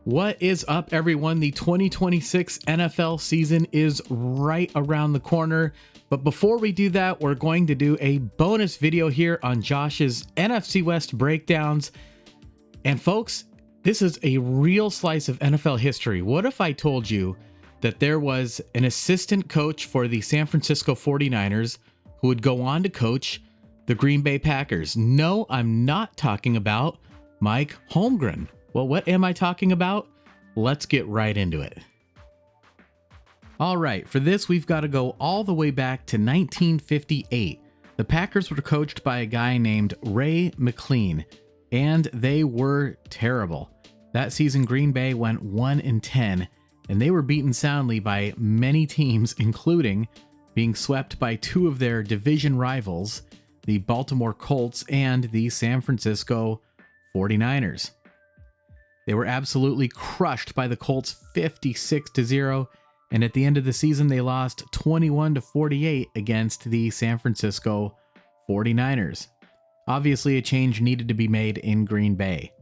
What is up, everyone? The 2026 NFL season is right around the corner. But before we do that, we're going to do a bonus video here on Josh's NFC West breakdowns. And folks, this is a real slice of NFL history. What if I told you that there was an assistant coach for the San Francisco 49ers who would go on to coach the Green Bay Packers? No, I'm not talking about Mike Holmgren. Well, what am I talking about? Let's get right into it. All right, for this, we've got to go all the way back to 1958. The Packers were coached by a guy named Ray McLean, and they were terrible. That season, Green Bay went 1-10, and they were beaten soundly by many teams, including being swept by two of their division rivals, the Baltimore Colts and the San Francisco 49ers. They were absolutely crushed by the Colts 56-0, and at the end of the season, they lost 21-48 against the San Francisco 49ers. Obviously, a change needed to be made in Green Bay.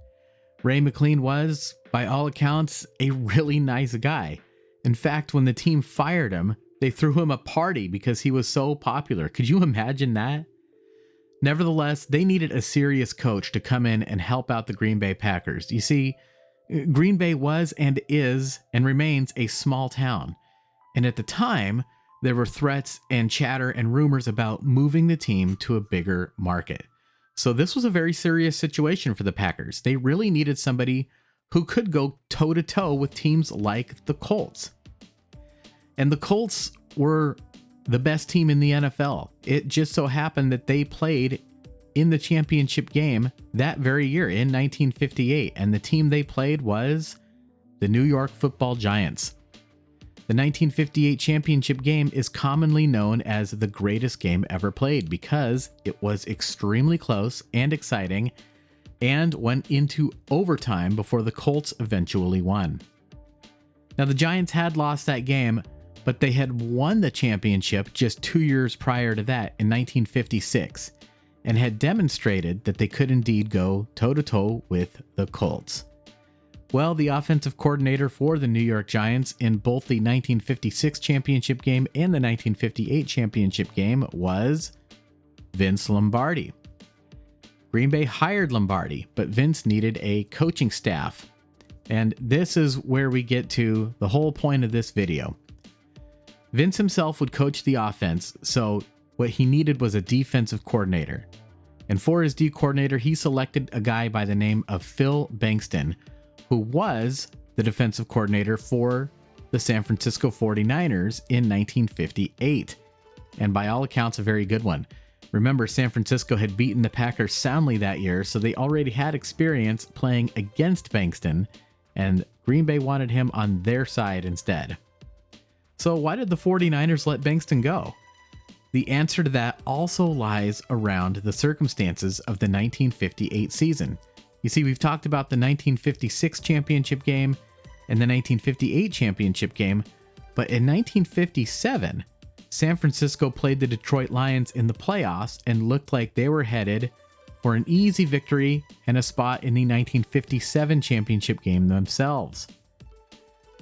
Ray McLean was, by all accounts, a really nice guy. In fact, when the team fired him, they threw him a party because he was so popular. Could you imagine that? Nevertheless, they needed a serious coach to come in and help out the Green Bay Packers. You see, Green Bay was and is and remains a small town. And at the time, there were threats and chatter and rumors about moving the team to a bigger market. So this was a very serious situation for the Packers. They really needed somebody who could go toe-to-toe with teams like the Colts. And the Colts were the best team in the NFL. It just so happened that they played in the championship game that very year in 1958, and the team they played was the New York Football Giants. The 1958 championship game is commonly known as the greatest game ever played because it was extremely close and exciting and went into overtime before the Colts eventually won. Now, the Giants had lost that game, but they had won the championship just 2 years prior to that in 1956 and had demonstrated that they could indeed go toe-to-toe with the Colts. Well, the offensive coordinator for the New York Giants in both the 1956 championship game and the 1958 championship game was Vince Lombardi. Green Bay hired Lombardi, but Vince needed a coaching staff. And this is where we get to the whole point of this video. Vince himself would coach the offense, so what he needed was a defensive coordinator. And for his D coordinator, he selected a guy by the name of Phil Bankston, who was the defensive coordinator for the San Francisco 49ers in 1958. And by all accounts, a very good one. Remember, San Francisco had beaten the Packers soundly that year, so they already had experience playing against Bankston, and Green Bay wanted him on their side instead. So why did the 49ers let Bankston go? The answer to that also lies around the circumstances of the 1958 season. You see, we've talked about the 1956 championship game and the 1958 championship game, but in 1957, San Francisco played the Detroit Lions in the playoffs and looked like they were headed for an easy victory and a spot in the 1957 championship game themselves.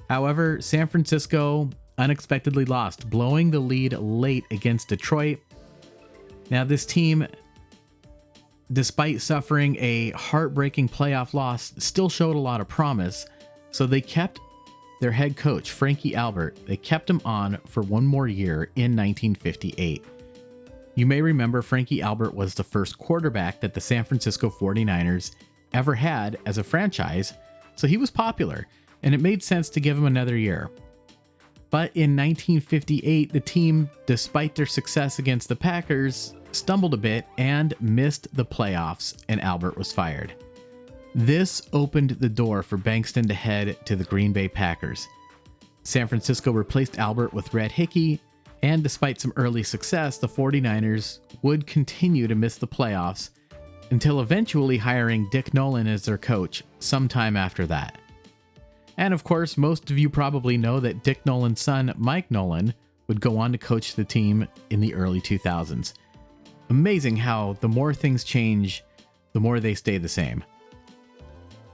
However, San Francisco unexpectedly lost, blowing the lead late against Detroit. Now, this team, despite suffering a heartbreaking playoff loss, still showed a lot of promise, so they kept their head coach, Frankie Albert. They kept him on for one more year in 1958. You may remember Frankie Albert was the first quarterback that the San Francisco 49ers ever had as a franchise, so he was popular, and it made sense to give him another year. But in 1958, the team, despite their success against the Packers, stumbled a bit and missed the playoffs, and Albert was fired. This opened the door for Bankston to head to the Green Bay Packers. San Francisco replaced Albert with Red Hickey, and despite some early success, the 49ers would continue to miss the playoffs until eventually hiring Dick Nolan as their coach sometime after that. And of course, most of you probably know that Dick Nolan's son, Mike Nolan, would go on to coach the team in the early 2000s. Amazing how the more things change, the more they stay the same.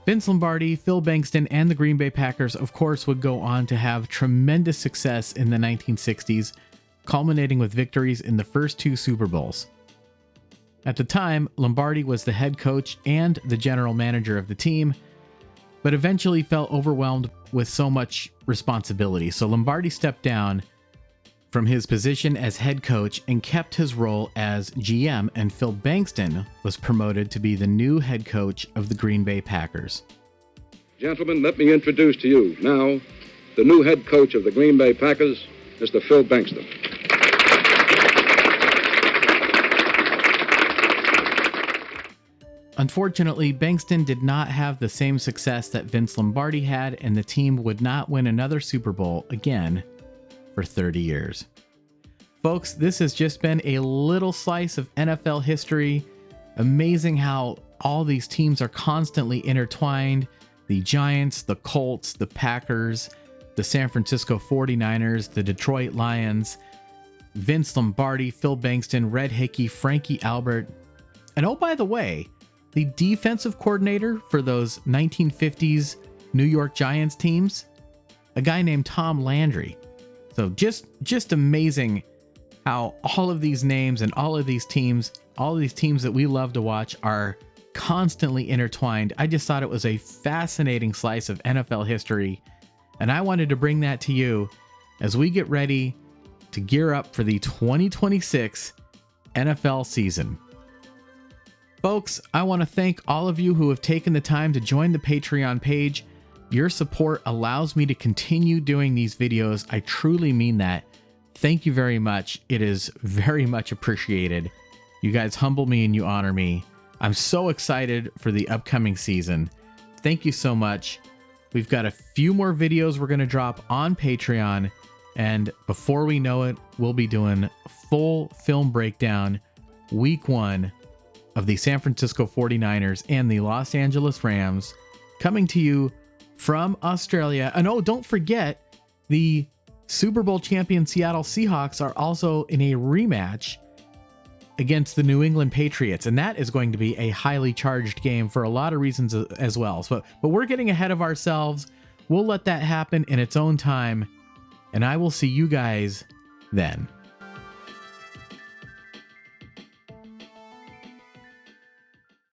Vince Lombardi, Phil Bankston, and the Green Bay Packers, of course, would go on to have tremendous success in the 1960s, culminating with victories in the first 2 Super Bowls. At the time, Lombardi was the head coach and the general manager of the team, but eventually felt overwhelmed with so much responsibility. So Lombardi stepped down from his position as head coach and kept his role as GM, and Phil Bankston was promoted to be the new head coach of the Green Bay Packers. Gentlemen, let me introduce to you now the new head coach of the Green Bay Packers, Mr. Phil Bankston. Unfortunately, Bankston did not have the same success that Vince Lombardi had, and the team would not win another Super Bowl again for 30 years. Folks, this has just been a little slice of NFL history. Amazing how all these teams are constantly intertwined. The Giants, the Colts, the Packers, the San Francisco 49ers, the Detroit Lions, Vince Lombardi, Phil Bankston, Red Hickey, Frankie Albert. And oh, by the way, the defensive coordinator for those 1950s New York Giants teams, a guy named Tom Landry. So just amazing how all of these names and all of these teams that we love to watch are constantly intertwined. I just thought it was a fascinating slice of NFL history, and I wanted to bring that to you as we get ready to gear up for the 2026 NFL season. Folks, I want to thank all of you who have taken the time to join the Patreon page. Your support allows me to continue doing these videos. I truly mean that. Thank you very much. It is very much appreciated. You guys humble me and you honor me. I'm so excited for the upcoming season. Thank you so much. We've got a few more videos we're going to drop on Patreon, and before we know it, we'll be doing full film breakdown week 1 of the San Francisco 49ers and the Los Angeles Rams, coming to you from Australia. And oh, don't forget, the Super Bowl champion Seattle Seahawks are also in a rematch against the New England Patriots, and that is going to be a highly charged game for a lot of reasons as well. But we're getting ahead of ourselves. We'll let that happen in its own time, and I will see you guys then.